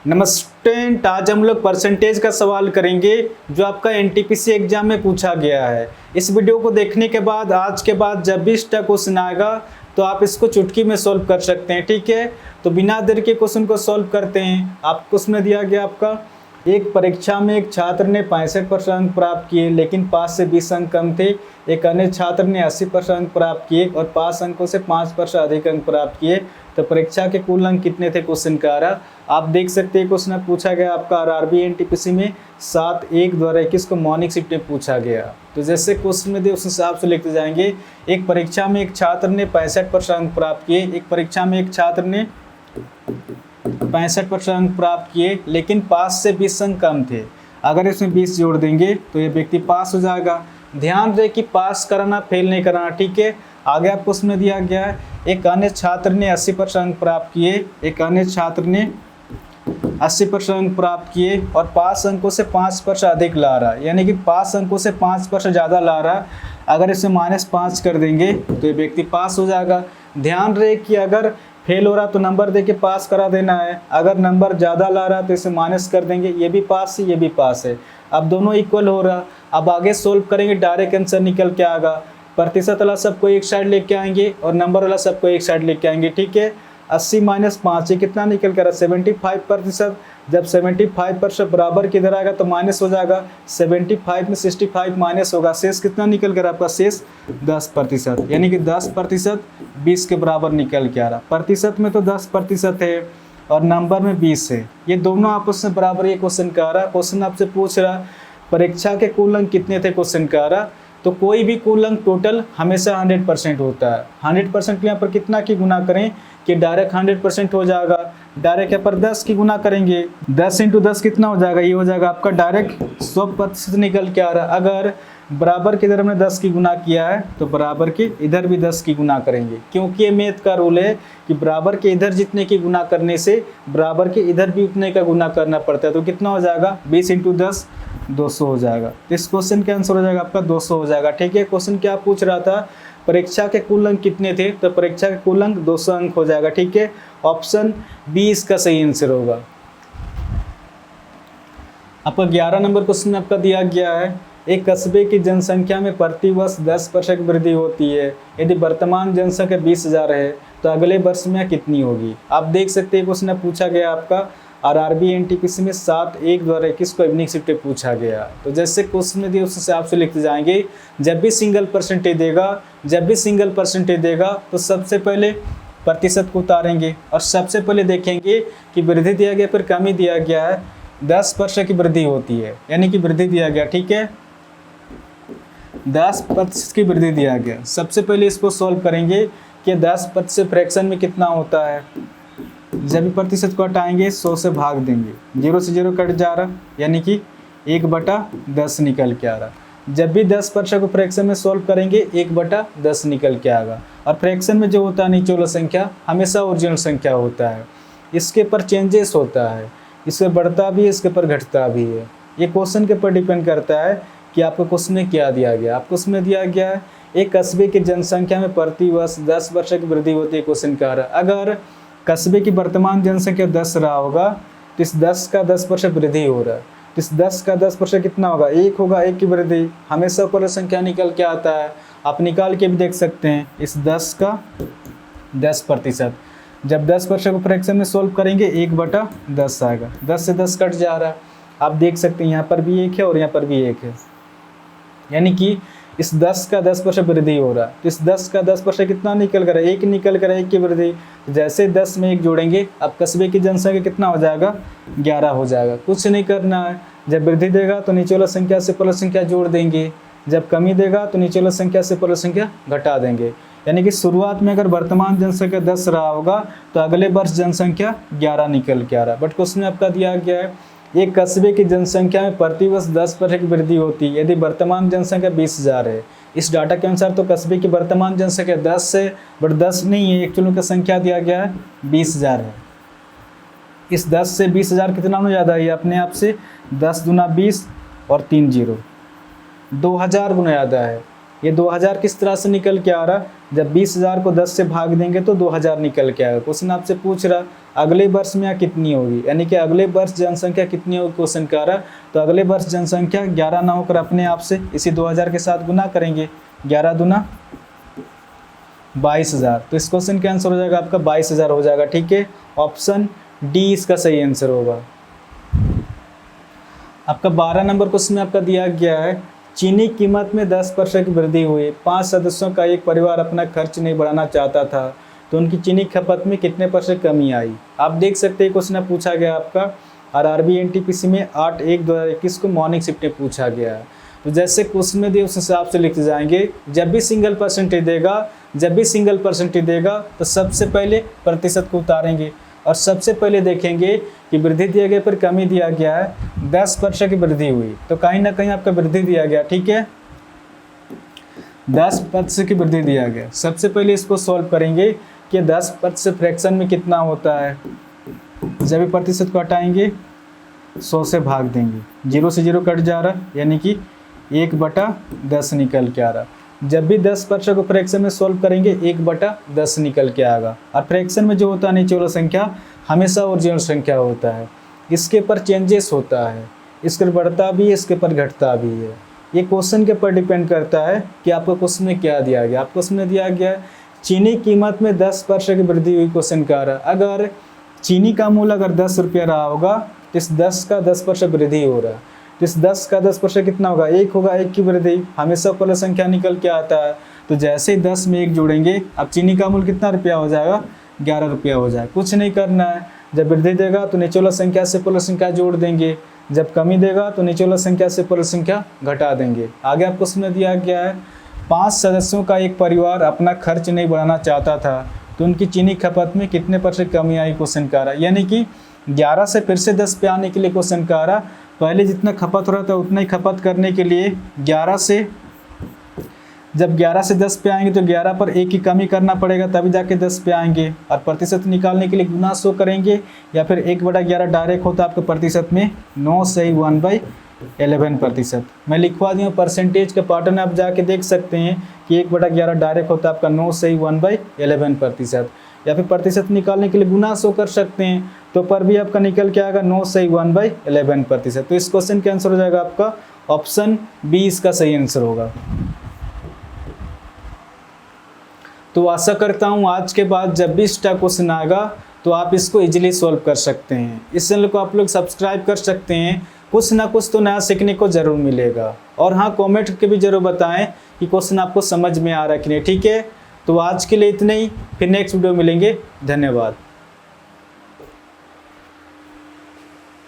नमस्ते। आज हम लोग परसेंटेज का सवाल करेंगे जो आपका एनटीपीसी एग्जाम में पूछा गया है। इस वीडियो को देखने के बाद आज के बाद जब भी इसका क्वेश्चन आएगा तो आप इसको चुटकी में सॉल्व कर सकते हैं। ठीक है, तो बिना देर के क्वेश्चन को सॉल्व करते हैं। आपको उसमें दिया गया आपका एक परीक्षा में एक छात्र ने 65% अंक प्राप्त किए लेकिन पास से 20 अंक कम थे। एक अन्य छात्र ने 80% अंक प्राप्त किए और पास अंकों से 5% अधिक अंक प्राप्त किए। तो परीक्षा के कुल अंक कितने थे क्वेश्चन का आ रहा। आप देख सकते हैं क्वेश्चन पूछा गया आपका आरआरबी एनटीपीसी में 7/1/2021 को मॉर्निंग शिफ्ट में पूछा गया। तो जैसे क्वेश्चन में दे उस हिसाब से लिखते जाएंगे। एक परीक्षा में एक छात्र ने 65% अंक प्राप्त किए। एक परीक्षा में एक छात्र ने 65% अंक प्राप्त किए लेकिन पास से 20 अंक कम थे। अगर इसमें 20 जोड़ देंगे तो ये व्यक्ति पास हो जाएगा। ध्यान रहे कि पास कराना फेल नहीं कराना। ठीक है, आगे आपको उसमें दिया गया है एक अन्य छात्र ने 80% अंक प्राप्त किए। एक अन्य छात्र ने 80% अंक प्राप्त किए और पास अंकों से 5% अधिक ला रहा, यानी कि पास अंकों से 5% ज़्यादा ला रहा। अगर इसे -5 कर देंगे तो ये व्यक्ति पास हो जाएगा। ध्यान रहे कि अगर फेल हो रहा तो नंबर दे के पास करा देना है। अगर नंबर ज़्यादा ला रहा तो इसे माइनस कर देंगे। ये भी पास है, ये भी पास है। अब दोनों इक्वल हो रहा। अब आगे सोल्व करेंगे, डायरेक्ट आंसर निकल के आएगा। प्रतिशत वाला सबको एक साइड लेके आएंगे और नंबर वाला सबको एक साइड लेके आएंगे। ठीक है, 80 - 5 ये कितना निकल कर 75%। जब 75% बराबर किधर आएगा तो माइनस हो जाएगा। 75 में 65 माइनस होगा। शेष कितना निकल कर आपका शेष 10%, यानी कि 10% 20 के बराबर निकल के आ रहा। प्रतिशत में तो 10% है और नंबर में 20 है। ये दोनों आपस में बराबर ये क्वेश्चन का आ रहा। क्वेश्चन आपसे पूछ रहा परीक्षा के कुल अंक कितने थे क्वेश्चन का आ रहा। तो कोई भी कुल अंक टोटल हमेशा 100% होता है। 100% के यहाँ पर कितना की गुना करें कि डायरेक्ट 100% हो जाएगा। डायरेक्ट यहाँ पर 10 की गुना करेंगे। 10 × 10 कितना हो जाएगा, ये हो जाएगा आपका डायरेक्ट 100% निकल के आ रहा। अगर बराबर के इधर हमने 10 की गुना किया है तो बराबर के इधर भी 10 की गुना करेंगे, क्योंकि ये मैथ का रूल है कि बराबर के इधर जितने की गुना करने से बराबर के इधर भी उतने का गुना करना पड़ता है। तो कितना हो जाएगा 20 × 10 200 हो जाएगा। इस क्वेश्चन का आंसर हो जाएगा आपका 200 हो जाएगा। ठीक है, क्वेश्चन क्या पूछ रहा था परीक्षा के कुल अंक कितने थे, तो परीक्षा के कुल अंक 200 अंक हो जाएगा। ठीक है, ऑप्शन बी इसका सही आंसर होगा। आपका 11 नंबर क्वेश्चन आपका दिया गया है एक कस्बे की जनसंख्या में प्रतिवर्ष 10% वृद्धि होती है। यदि वर्तमान जनसंख्या 20,000 है तो अगले वर्ष में कितनी होगी। आप देख सकते हैं क्वेश्चन पूछा गया आपका आरआरबी एनटीपीसी में 7/1/2021 को इवनिंग शिफ्ट में पूछा गया। तो जैसे क्वेश्चन में दिए उस हिसाब से लिखते जाएंगे। जब भी सिंगल परसेंटेज देगा तो सबसे पहले प्रतिशत को उतारेंगे और सबसे पहले देखेंगे कि वृद्धि दिया गया फिर कमी दिया गया है। 10% की वृद्धि होती है, यानी कि वृद्धि दिया गया। ठीक है, 10% की वृद्धि दिया गया। सबसे पहले इसको सॉल्व करेंगे कि 10% फ्रैक्शन में कितना होता है। जब भी प्रतिशत को हटाएंगे 100 से भाग देंगे, 0 से 0 कट जा रहा, यानी कि 1/10 निकल के आ रहा। जब भी 10% को फ्रैक्शन में सॉल्व करेंगे 1/10 निकल के आएगा। और फ्रैक्शन में जो होता है नीचे वाला संख्या हमेशा ओरिजिनल संख्या होता है। इसके पर चेंजेस होता है, इससे बढ़ता भी है, इसके पर घटता भी है। ये क्वेश्चन के पर डिपेंड करता है कि आपको क्वेश्चन में क्या दिया गया। आपको उसमें दिया गया है एक कस्बे की जनसंख्या में प्रतिवर्ष 10% की वृद्धि होती है। क्वेश्चन का रहा अगर कस्बे की वर्तमान जनसंख्या 10 रहा होगा तो इस 10 का 10% वृद्धि हो रहा है। तो इस 10 का 10% कितना होगा, 1 होगा। 1 की वृद्धि हमेशा ऊपर संख्या निकल के आता है। आप निकाल के भी देख सकते हैं। इस 10 का 10%, जब 10% को फ्रैक्शन में सोल्व करेंगे 1/10 आएगा। 10 से 10 कट जा रहा है। आप देख सकते हैं यहाँ पर भी 1 है और यहाँ पर भी 1 है, यानी कि इस 10 का 10% वृद्धि हो रहा है। तो इस 10 का 10% कितना निकल कर 1 निकल कर 1 की वृद्धि। जैसे 10 में 1 जोड़ेंगे अब कस्बे की जनसंख्या कितना हो जाएगा 11 हो जाएगा। कुछ नहीं करना है। जब वृद्धि देगा तो नीचे वाला संख्या से ऊपर संख्या जोड़ देंगे। जब कमी देगा तो नीचे वाला संख्या से ऊपर संख्या घटा देंगे। यानी कि शुरुआत में अगर वर्तमान जनसंख्या 10 रहा होगा तो अगले वर्ष जनसंख्या 11 निकल के आ रहा है। बट क्वेश्चन में आपका दिया गया है एक कस्बे की जनसंख्या में प्रतिवर्ष 10% की वृद्धि होती है यदि वर्तमान जनसंख्या 20,000 है। इस डाटा के अनुसार तो कस्बे की वर्तमान जनसंख्या 10 है, बट 10 नहीं है, एक्चुअली का संख्या दिया गया है 20,000 है। इस 10 से 20,000 कितना हो ज़्यादा है अपने आप से 10 दूना 20 और 3 0 2000 गुना ज़्यादा है। ये 2000 किस तरह से निकल के आ रहा है जब 20,000 को 10 से भाग देंगे तो 2,000 निकल के आएगा। क्वेश्चन आपसे पूछ रहा अगले वर्ष में यहाँ कितनी होगी, यानी कि अगले वर्ष जनसंख्या कितनी होगी क्वेश्चन कह रहा। तो अगले वर्ष जनसंख्या 11 ना होकर अपने आप से इसी 2,000 के साथ गुना करेंगे, 11 दूना 22,000। तो इस क्वेश्चन का आंसर हो जाएगा आपका 22,000 हो जाएगा। ठीक है, ऑप्शन डी इसका सही आंसर होगा। आपका 12 नंबर क्वेश्चन में आपका दिया गया है चीनी कीमत में 10% की वृद्धि हुई, 5 सदस्यों का एक परिवार अपना खर्च नहीं बढ़ाना चाहता था तो उनकी चीनी खपत में कितने % कमी आई। आप देख सकते हैं क्वेश्चन पूछा गया आपका आरआरबी एनटीपीसी में 8/1/2021 को मॉर्निंग शिफ्ट में पूछा गया है। तो जैसे क्वेश्चन में दिए उस हिसाब से लिखते जाएंगे। जब भी सिंगल परसेंटेज देगा तो सबसे पहले प्रतिशत को उतारेंगे और सबसे पहले देखेंगे कि वृद्धि दिया गया पर कमी दिया गया है, 10% की वृद्धि हुई तो कहीं ना कहीं आपका वृद्धि दिया गया। ठीक है, 10% की वृद्धि दिया गया। सबसे पहले इसको सॉल्व करेंगे कि 10% फ्रैक्शन में कितना होता है। जब भी प्रतिशत को हटाएंगे 100 से भाग देंगे, 0 से 0 कट जा रहा यानी कि 1/10 निकल के आ रहा। जब भी 10% को फ्रैक्शन में सॉल्व करेंगे 1/10 निकल के आएगा। और फ्रैक्शन में जो होता है नीचे वाला संख्या हमेशा ओरिजिनल संख्या होता है, इसके पर चेंजेस होता है, इसके पर बढ़ता भी है, इसके पर घटता भी है। ये क्वेश्चन के पर डिपेंड करता है कि आपको क्वेश्चन में क्या दिया गया। आपको क्वेश्चन में दिया गया है चीनी कीमत में 10% की वृद्धि हुई, क्वेश्चन का रहा अगर चीनी का मूल्य अगर 10 रुपया रहा होगा तो इस 10 का 10% वृद्धि हो रहा है, तो इस 10 का 10% कितना होगा, 1 होगा। 1 की वृद्धि हमेशा पहले संख्या निकल के आता है, तो जैसे ही 10 में 1 जोड़ेंगे अब चीनी का मूल्य कितना रुपया हो जाएगा, 11 रुपया हो जाएगा। कुछ नहीं करना है, जब वृद्धि देगा तो नीचे वाला संख्या से पहले संख्या जोड़ देंगे, जब कमी देगा तो नीचे वाला संख्या से पहले संख्या घटा देंगे। आगे आपको उसमें दिया गया है 5 सदस्यों का एक परिवार अपना खर्च नहीं बढ़ाना चाहता था तो उनकी चीनी खपत में कितने % कमी आई, क्वेश्चन का रहा। यानी कि 11 से फिर से 10 पे आने के लिए क्वेश्चन का रहा पहले जितना खपत हो रहा था उतना ही खपत करने के लिए 11 से जब 11 से 10 पे आएंगे तो 11 पर 1 की कमी करना पड़ेगा तभी जाके 10 पे आएंगे। और प्रतिशत निकालने के लिए गुना 100 करेंगे या फिर 1/11 डायरेक्ट होता है आपके प्रतिशत में 9 से 1/11%। मैं लिखवा दिया परसेंटेज का पैटर्न, आप जाके देख सकते हैं कि 1/11 डायरेक्ट होता है आपका 9 से 1/11%। या फिर प्रतिशत निकालने के लिए गुना 100 कर सकते हैं तो पर भी आपका निकल के आएगा 9 से 1/11%। तो इस क्वेश्चन का आंसर हो जाएगा आपका ऑप्शन बी इसका सही आंसर होगा। तो आशा करता हूँ आज के बाद जब भी इसका क्वेश्चन आएगा तो आप इसको इजीली सॉल्व कर सकते हैं। इस चैनल को आप लोग सब्सक्राइब कर सकते हैं, कुछ ना कुछ तो नया सीखने को जरूर मिलेगा। और हाँ, कमेंट करके भी जरूर बताएं कि क्वेश्चन आपको समझ में आ रहा है कि नहीं। ठीक है, तो आज के लिए इतना ही, फिर नेक्स्ट वीडियो मिलेंगे। धन्यवाद।